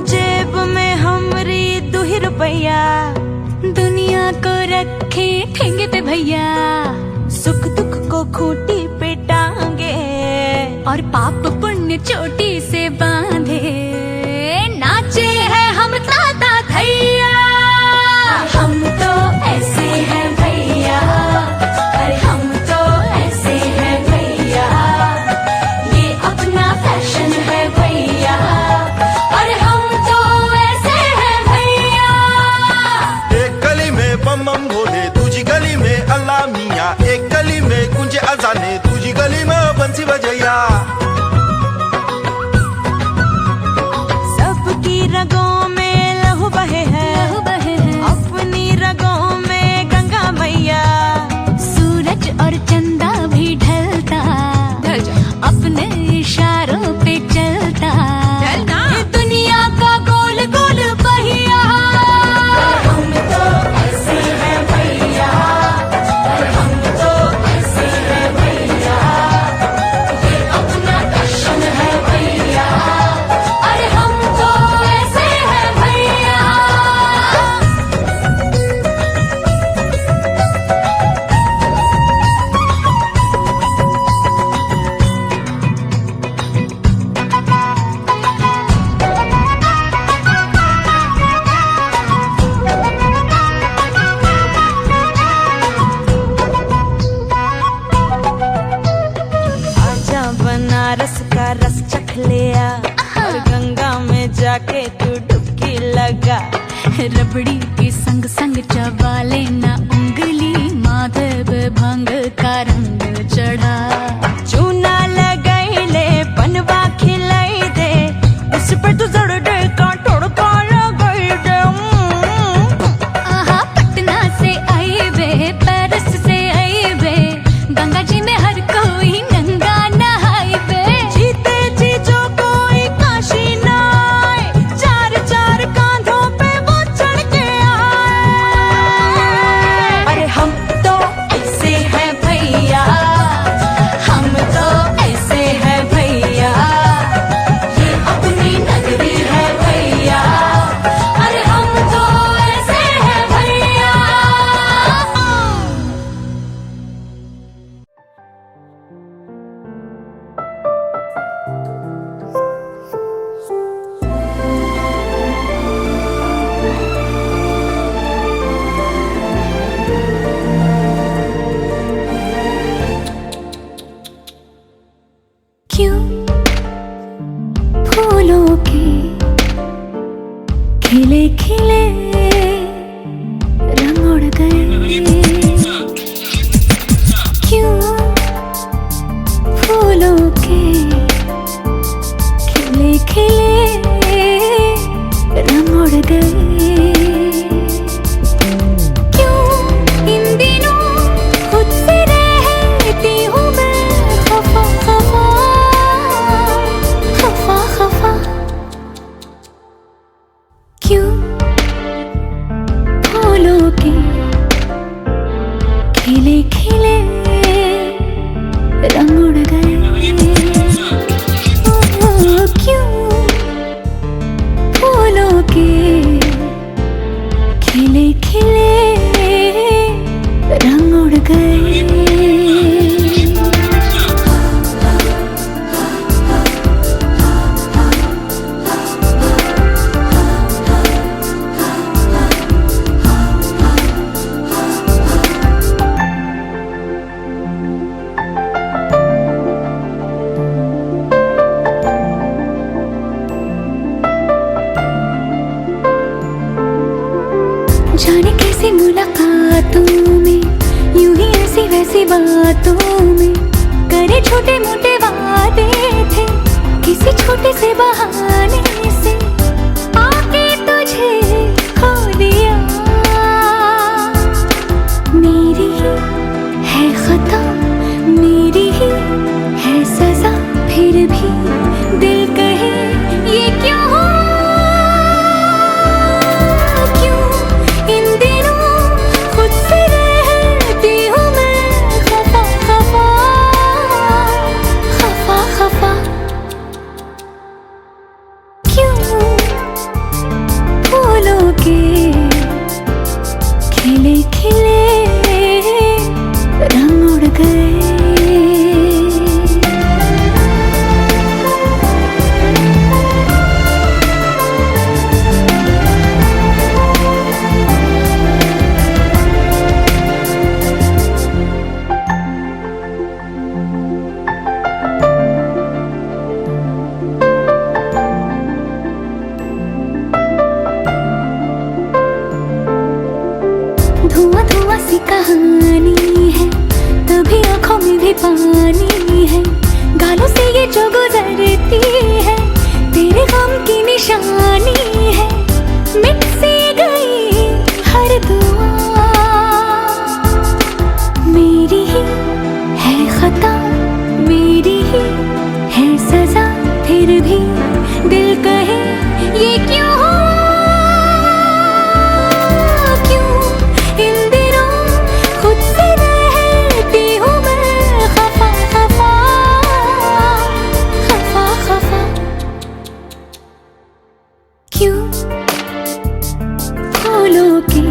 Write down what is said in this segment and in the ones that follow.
जेब में हमरी 2 रुपया, दुनिया को रखे ठेंगे पे भैया, सुख दुख को खूंटी पे टांगे, और पाप पुण्य चोटी से बांधे। नाचे हैं हम ताता थैया, हम तो ऐसे हैं भैया, अरे हम तो ऐसे हैं भैया, ये अपना फैशन है भैया, अरे हम तो ऐसे हैं भैया। एक गली में बम बम भोले, दूजी गली में अल्लाह मियाँ, एक गली में कुंजे अजाने, दूजी गली में बंसी बजैया। सबकी रगों में लहू बहे है, अपनी रगों में गंगा मैया, सूरज और चंदा भी ढलता, अपने इशारों पे चलता, ये दुनिया का गोल गोल पहिया। हम तो ऐसे हैं भैया, अरे हम तो ऐसे हैं भैया, ये अपना फैशन है भैया, अरे हम तो ऐसे हैं भैया। आजा बनारस का रस चख लिया, और गंगा में जाके तू डुबकी लगा। रबड़ी के संग संग चबा लेना उंगली, माधव भंग का रंग चढ़ा। चूना लगाई ले, पनवा खिलाई दे, उस पर तू जड़ दे का तोड़का लगाई दे। आहा पटना से आई वे, पेरिस से आई वे, गंगा जी में हर कोई नंगा नहाई वे। जीते जी जो कोई काशी ना आए, 4 कांधों पे वो चढ़ के आए। अरे हम तो ऐसे हैं भैया, हम तो ऐसे हैं भैया, ये अपनी नगरी है भैया, अरे हम तो ऐसे हैं भैया। क्यों फूलों के खिले खिले रंग उड़ गए, क्यों फूलों के खिले खिले रंग उड़ गए। क्यों इन दिनों खुद से रहती हूँ मैं खफा खफा, खफा खफा। क्यों फूलों के खिले खिले रंग उड़ गए। ओ, क्यों फूलों के खिले खिले रंग उड़ गए। जाने कैसी मुलाकातों में, यूं ही ऐसी वैसी बातों में, करे छोटे मोटे वादे थे, किसी छोटे से बहाने से आके तुझे खो दिया। मेरी ही है खता, मेरी ही है सजा, फिर भी दिल कहे ये क्यों हुआ? क्यों इन दिनों खुद से रहती हूँ मैं खफा खफा, खफा खफा। में भी पानी है, गालों से ये जो गुजरती है तेरे गम की निशानी है। मिट सी गई हर दुआ, मेरी ही है खता, मेरी ही है सजा, फिर भी दिल कहे ये क्यों हुआ, क्यों इन दिनों खुद से रहती हूँ मैं खफा खफा खफा खफा। क्यों फूलों के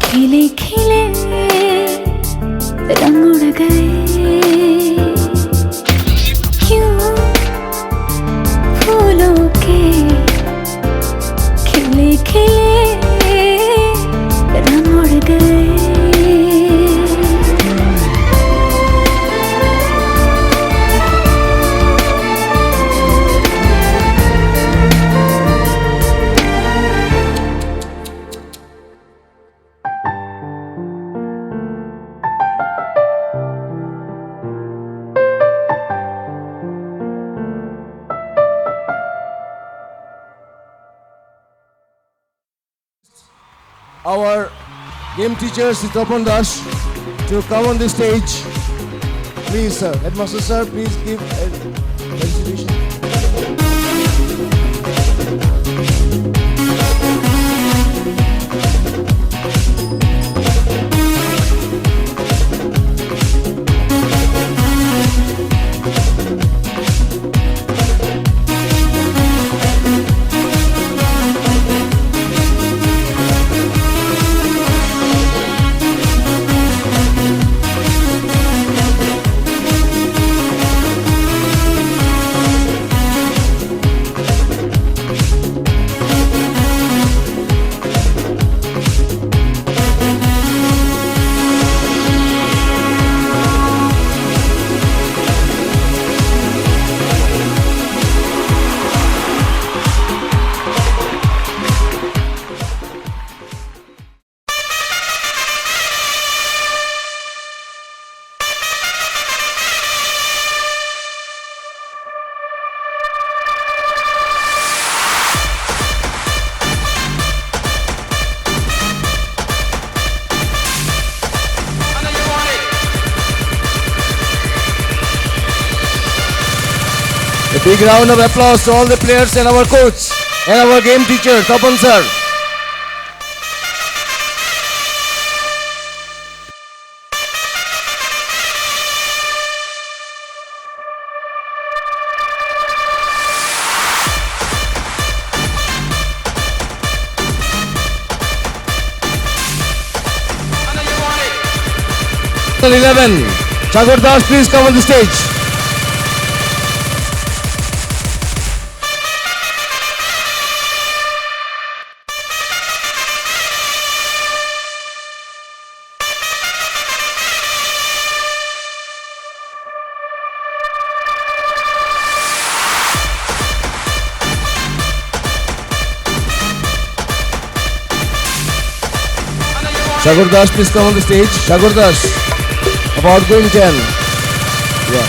खिले खिले रंग उड़ गए, क्यों फूलों के खिले खिले रंग उड़ गए। Our game teacher Sitapan Das to come on the stage. Please, sir. Headmaster, sir, please give a presentation. A big round of applause to all the players and our coach and our game teacher, Tapan sir. Number 11, Sagar Das, please come on the stage. Sagar Das, please come on the stage. Sagar Das, about going 10. Yeah.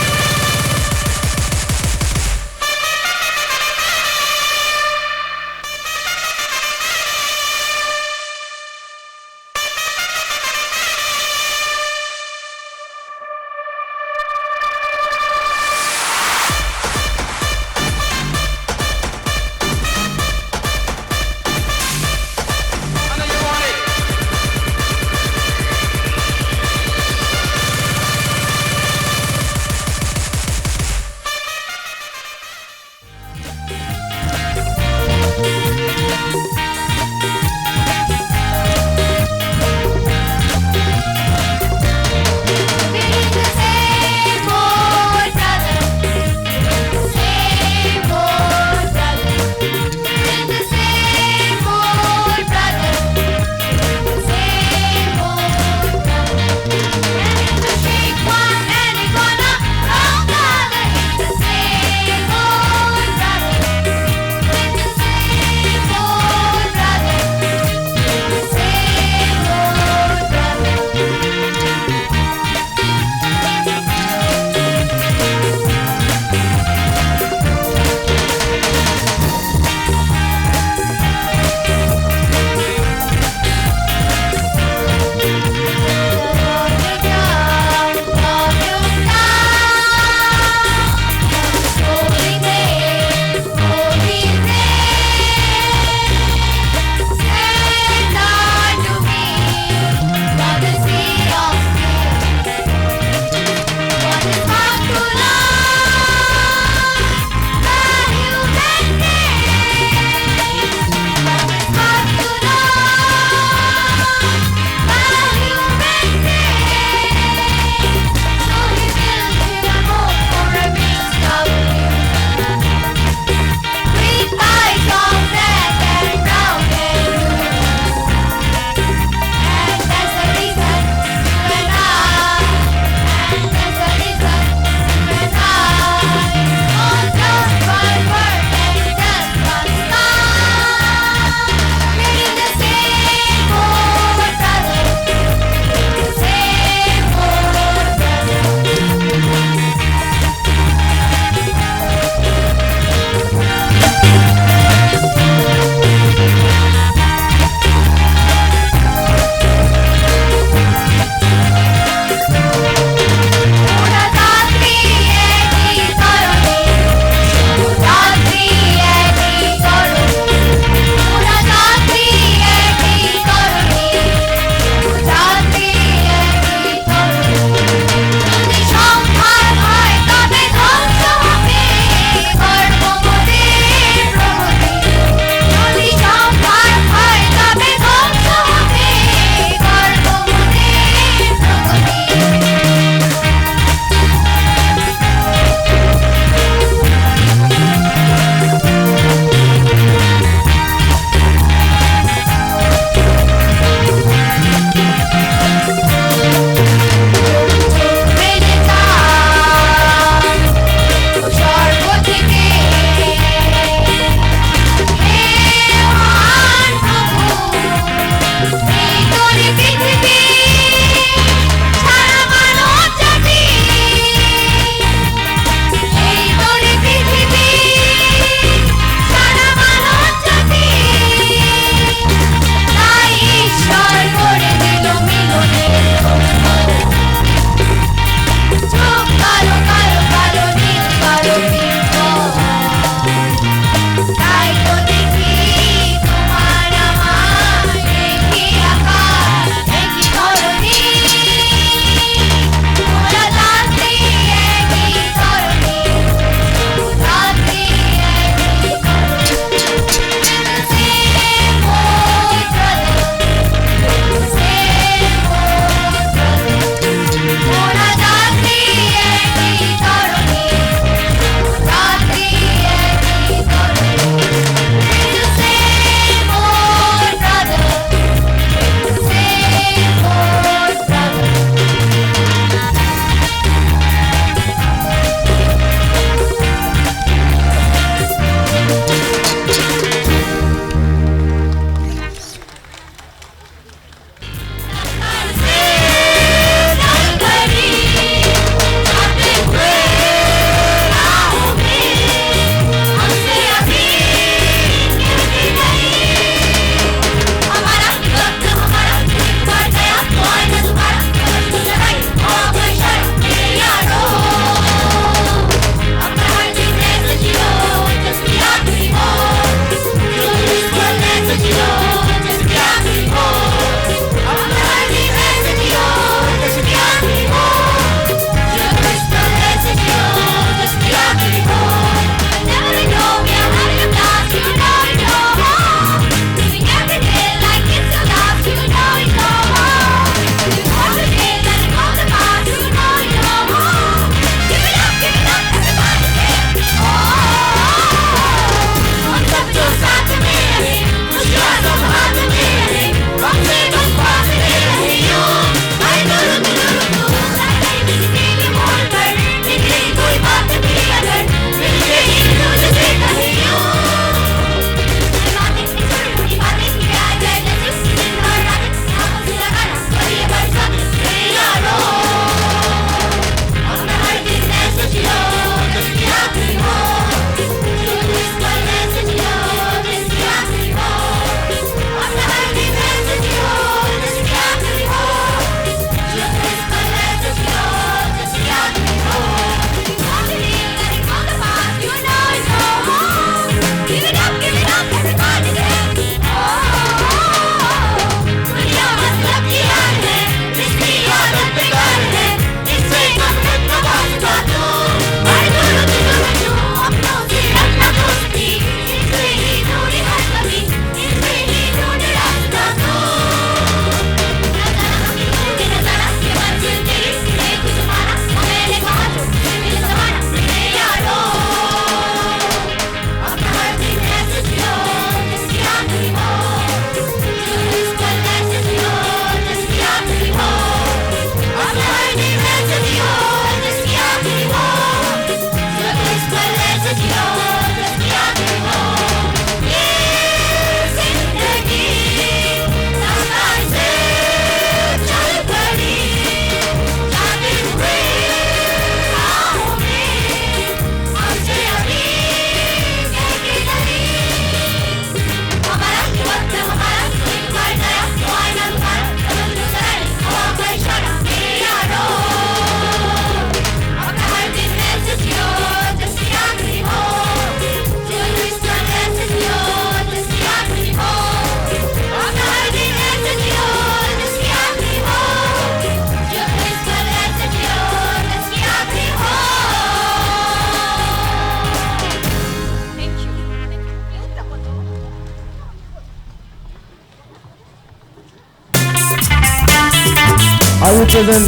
present.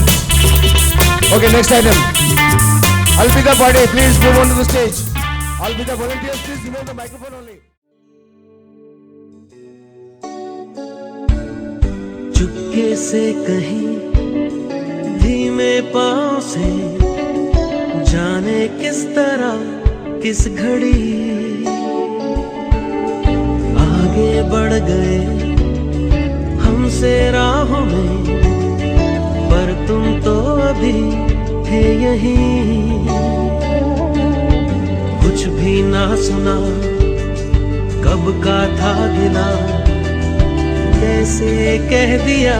Okay, next item. Alpita Pade, please move on to the stage. Alpita volunteers, please remain the microphone only. चुपके से कहीं धीमे पाँव से जाने किस तरह किस घड़ी आगे बढ़ गए हमसे राहों में, पर तुम तो अभी थे यहीं। कुछ भी ना सुना कब का था गिला, कैसे कह दिया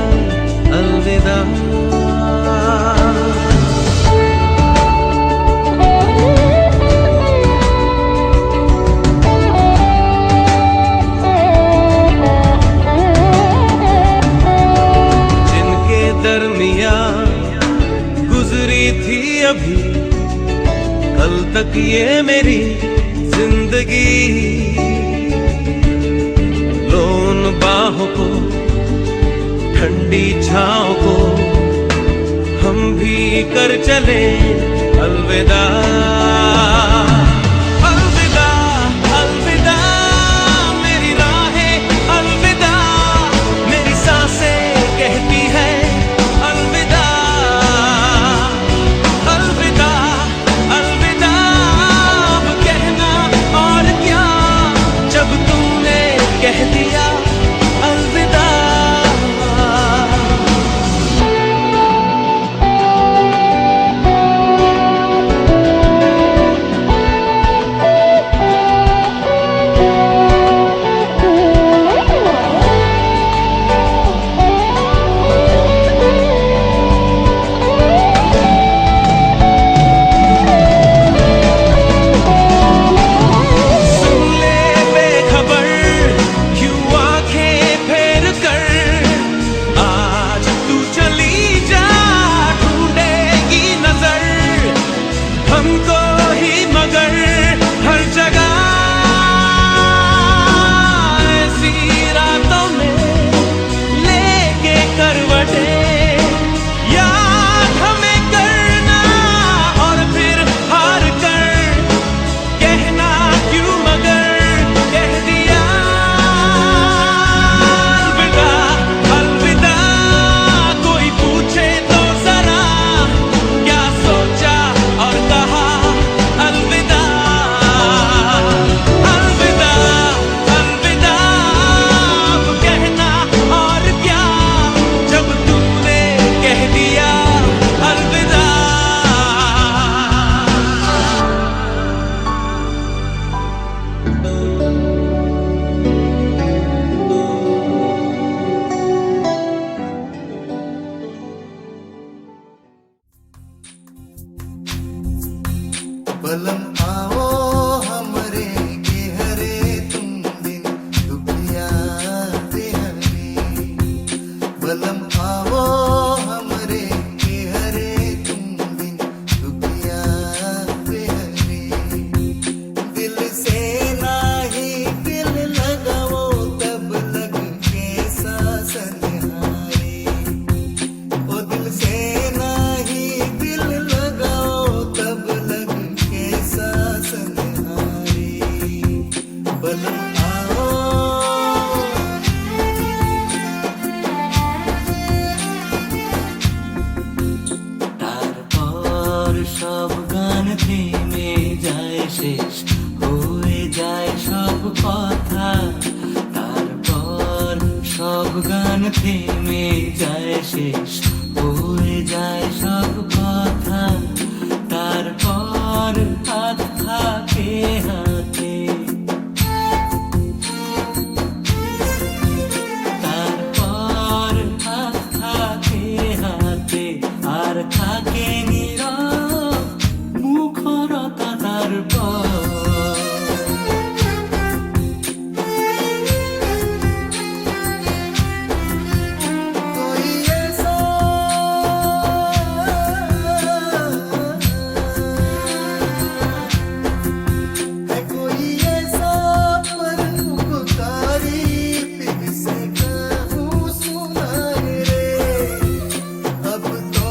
अलविदा। जिनके दरमिया गुजरी थी अभी कल तक ये मेरी जिंदगी, लो उन बाहों को ठंडी छाँव को हम भी कर चले अलविदा। अलविदा अलविदा मेरी राहें, अलविदा मेरी सांसें कहती है अलविदा। अलविदा अलविदा अब कहना और क्या, जब तुमने कह दिया अलविदा। बलम आओ हमरे के हरे तुम दिन दुखिया ते हरे। बलम आओ हमरे के हरे तुम दिन दुखिया ते हरे। दिल से नाही दिल लगाओ तब लग के सासन हारे। ओ दिल से नाही दिल लगाओ तब लग के सासन हारे। बलम आओ তারপর সব গান থেমে যায় শেষ হয়ে যায় সব কথা। তারপর সব গান থেমে যায় শেষ হয়ে যায় সব কথা। তারপর হাত থাকে হাতে, তারপর হাত থাকে হাতে, আর থাকে নীরব মুখরতা। তারপর कोई ऐसा है, कोई ऐसा पर पुकारी फिर से कहूँ सुनाए रे। अब तो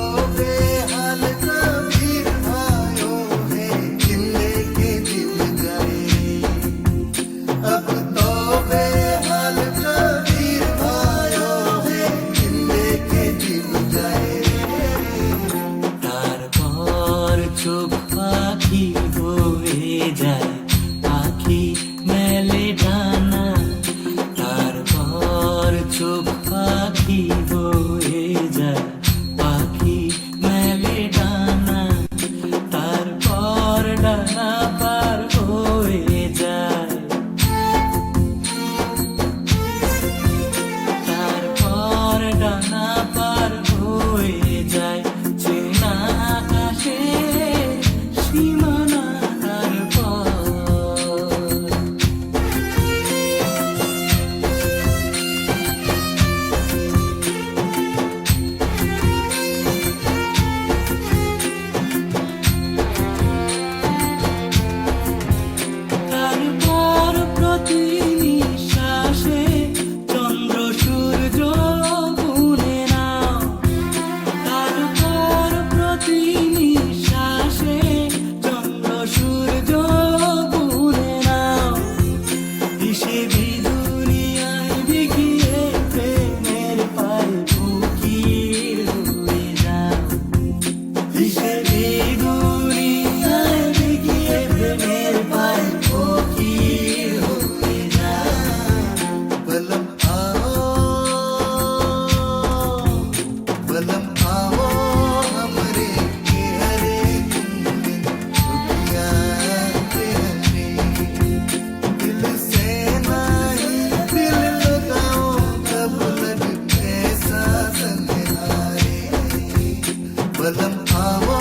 आओ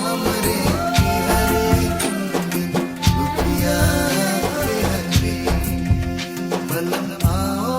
हमरे बिहारी तुम दिन दुखिया बिहारी बलम आओ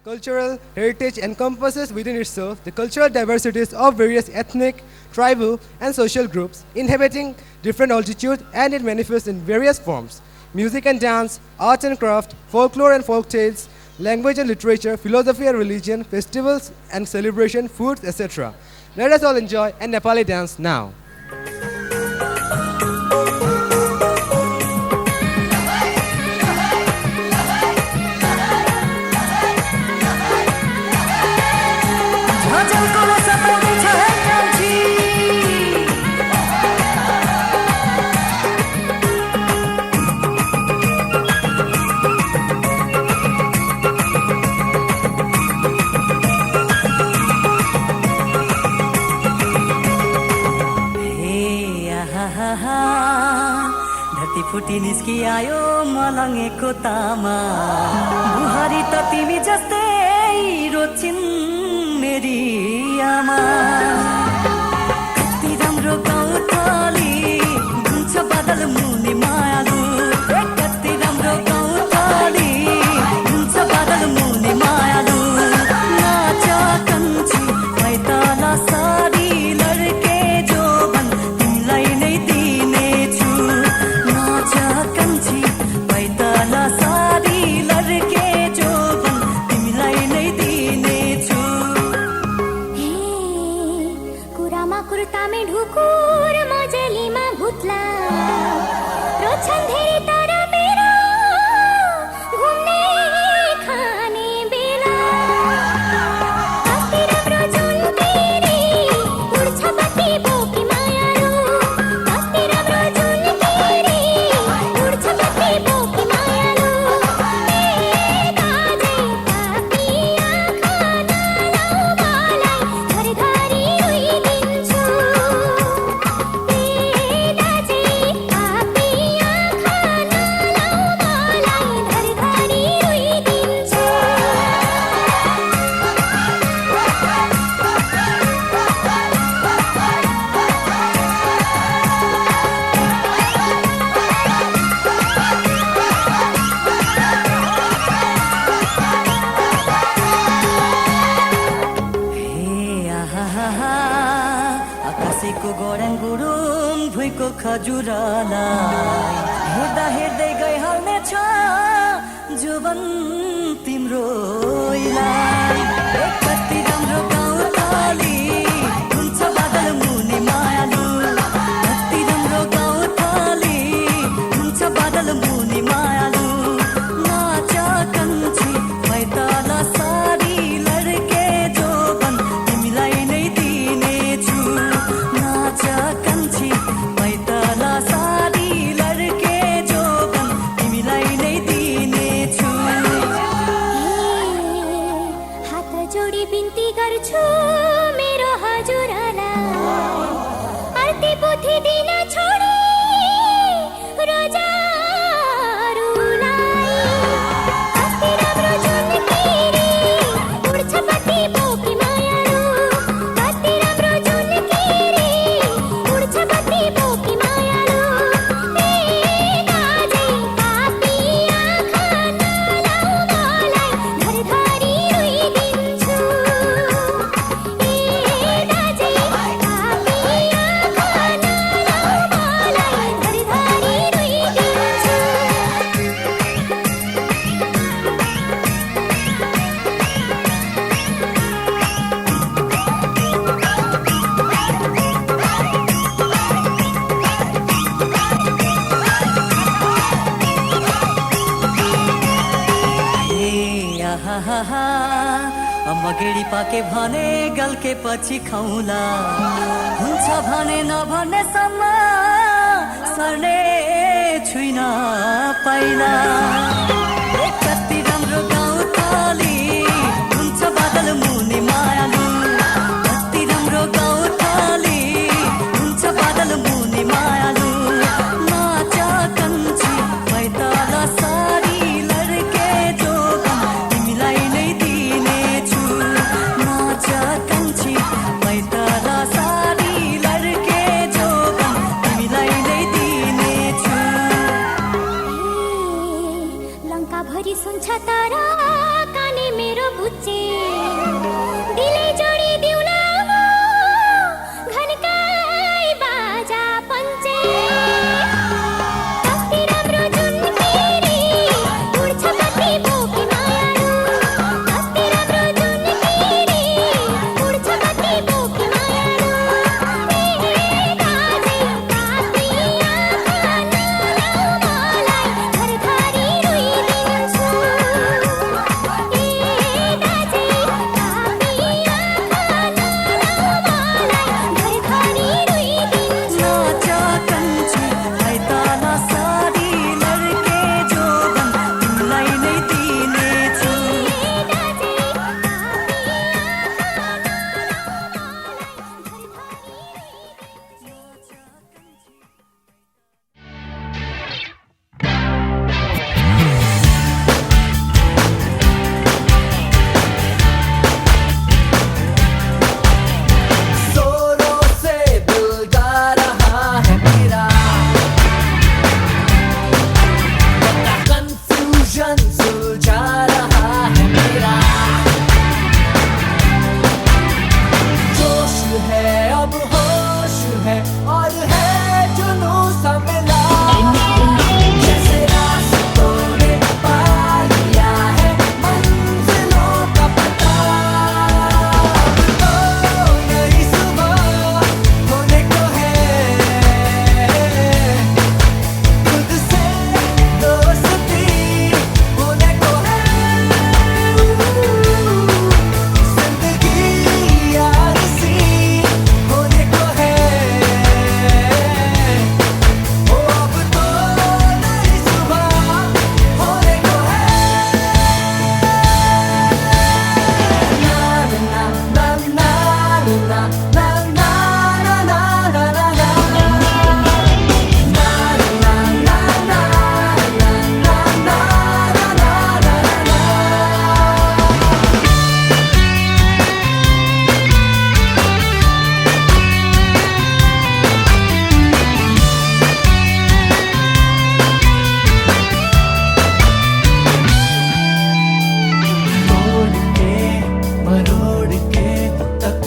Cultural heritage encompasses within itself the cultural diversities of various ethnic, tribal, and social groups inhabiting different altitudes, and it manifests in various forms: music and dance, art and craft, folklore and folk tales, language and literature, philosophy and religion, festivals and celebration, foods, etc. Let us all enjoy a Nepali dance now. धरती फुटी निस्की आयो मलङ्गेको तामा बुहारी त तिमी जस्तै रोचिन् मेरी आमा कति राम्रो गाउँथली हुन्छ बादल मुनि मायालु कति राम्रो गाउँथली हुन्छ बादल मुनि मायालु नाच कन्छी पैताला सारी लड्के जो बन तिमीलाई नै दिनेछु नाच कन्छी पैताला सारी लड्के जो बन तिमीलाई नै दिनेछु कुरामा कुर्तामे ढुकुर मजलीमा भुत्ला रोछन् धेरै तर मेरो घुम्ने खाने बेला कति राम्रो जुन तेरी उड्छ बत्ती बोकी मायालु कति राम्रो जुन तेरी उड्छ बत्ती बोकी मायालु काजे तापी आँखा नलाउ मलाई घरघरी रोइदिन्छु दाजे तापी आँखा नलाउ मलाई घरघरी रोइदिन्छु आकाशको गोरङ गुरुङ भुइँको खजुरालाई हेर्दा हेर्दै गइहाल्नेछ जुवन तिम्रो कति राम्रो गाउँथली हुन्छ बादल मुनि मायालु कति राम्रो गाउँथली हुन्छ बादल मुनि मायालु नाच कन्छी पैताला सारी लड्के जो बन तिमीलाई नै दिनेछु नाच कन्छी पैताला सारी लड्के जो बन तिमीलाई नै दिनेछु हात जोडी बिन्ती गर्छु मेरो हजुरलाई आरती पोथी दिन छोडी रोजारुलाई कति राम्रो जुन तेरी उड्छ बत्ती बोकी मायालु कति राम्रो जुन तेरी उड्छ बत्ती बोकी मायालु काजे तापी आँखा नलाउ मलाई घरघरी रोइदिन्छु दाजे तापी आँखा नलाउ मलाई घरघरी रोइदिन्छु मगेडी पाके भने गल्के पछि खाउला हुन्छ भने नभने सम्म सर्ने छुइन पाइला कति राम्रो गाउँथली हुन्छ बादल मुनि मायालु कति राम्रो गाउँथली हुन्छ बादल मुनि मायालु नाच कन्छी पैताला सारी लड्के जो बन तिमीलाई नै दिनेछु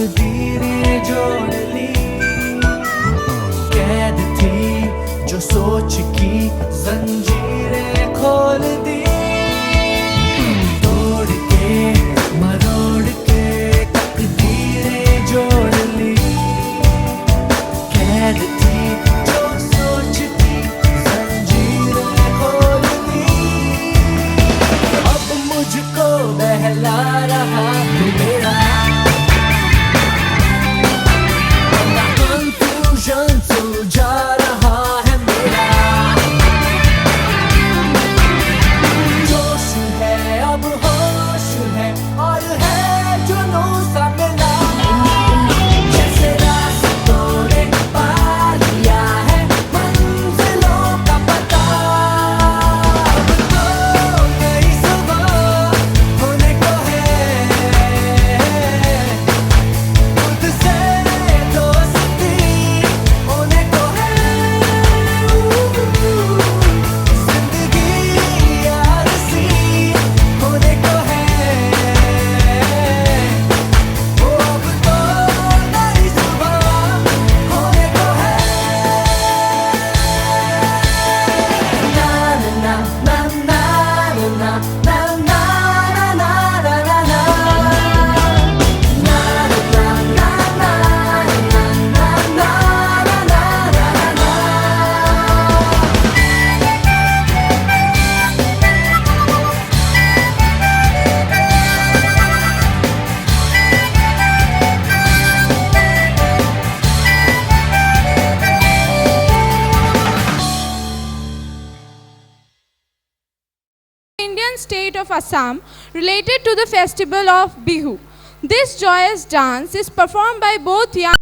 तकदीरें जोड़ ली, कैद थी जो सोच की जंजीरें खोल दी, तोड़ के मरोड़ के तकदीरें जोड़ ली, कैद थी जो सोच की जंजीरें खोल दी। अब मुझको बहला रहा है मेरा कंफ्यूजन, सुलझा रहा है मेरा, जोश है अब होश है और है जुनून सा मिला, जैसे रास्तों ने पा लिया है मंजिलों का पता। अब तो नई सुबह होने को है, खुद से दोस्ती होने को है, जिंदगी यार सी होने को है, वो अब तो नई सुबह होने को है। ना ना ना ना ना ना ना ना ना ना ना Indian state of Assam related to the festival of Bihu. This joyous dance is performed by both young